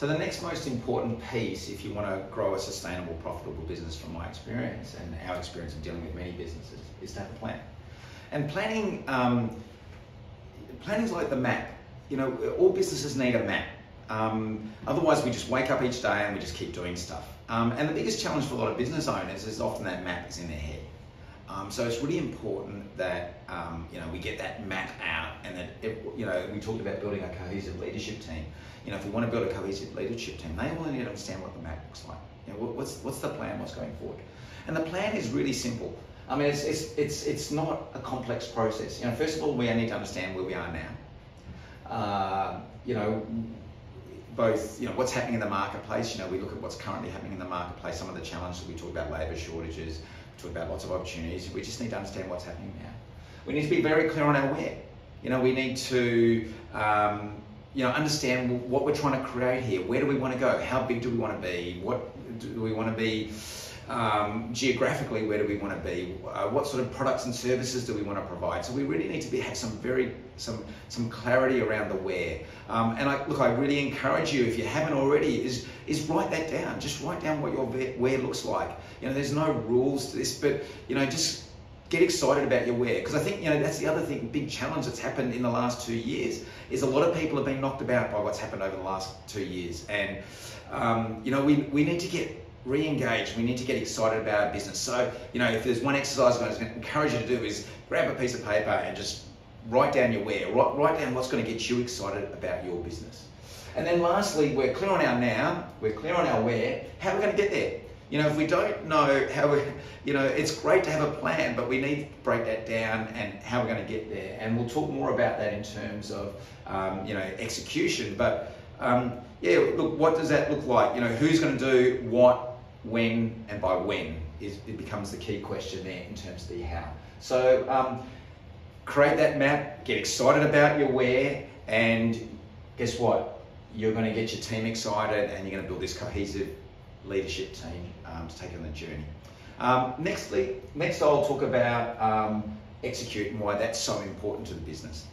So the next most important piece, if you want to grow a sustainable, profitable business, from my experience and our experience of dealing with many businesses, is to have a plan. And planning, planning's like the map. You know, all businesses need a map. Otherwise, we just wake up each day and we just keep doing stuff. And the biggest challenge for a lot of business owners is often that map is in their head. So it's really important that you know, we get that map out, and that you know, we talked about building a cohesive leadership team. You know, if we want to build a cohesive leadership team, they all need to understand what the map looks like. You know, what's the plan? What's going forward? And the plan is really simple. I mean, it's not a complex process. You know, first of all, we need to understand where we are now. You know, both, you know, what's happening in the marketplace. You know, we look at what's currently happening in the marketplace, some of the challenges. We talk about labour shortages, we talk about lots of opportunities. We just need to understand what's happening now. We need to be very clear on our where. You know, we need to you know, understand what we're trying to create here. Where do we want to go? How big do we want to be? What do we want to be geographically? Where do we want to be? What sort of products and services do we want to provide? So we really need to have some clarity around the where. And I really encourage you, if you haven't already, is write that down. Just write down what your where looks like. You know, there's no rules to this, but you know, just get excited about your where, because I think, you know, that's the other thing, big challenge that's happened in the last 2 years, is a lot of people have been knocked about by what's happened over the last 2 years. And you know, we need to get re-engaged. We need to get excited about our business. So, you know, if there's one exercise I'm going to encourage you to do, is grab a piece of paper and just write down your where. Write down what's going to get you excited about your business. And then lastly, we're clear on our now, we're clear on our where. How are we going to get there? You know, if we don't know how you know, it's great to have a plan, but we need to break that down and how we're going to get there. And we'll talk more about that in terms of, you know, execution. But yeah, look, what does that look like? You know, who's going to do what, when, and by when it becomes the key question there in terms of the how. So create that map, get excited about your where, and guess what? You're going to get your team excited, and you're going to build this cohesive leadership team to take on the journey. Next I'll talk about execute and why that's so important to the business.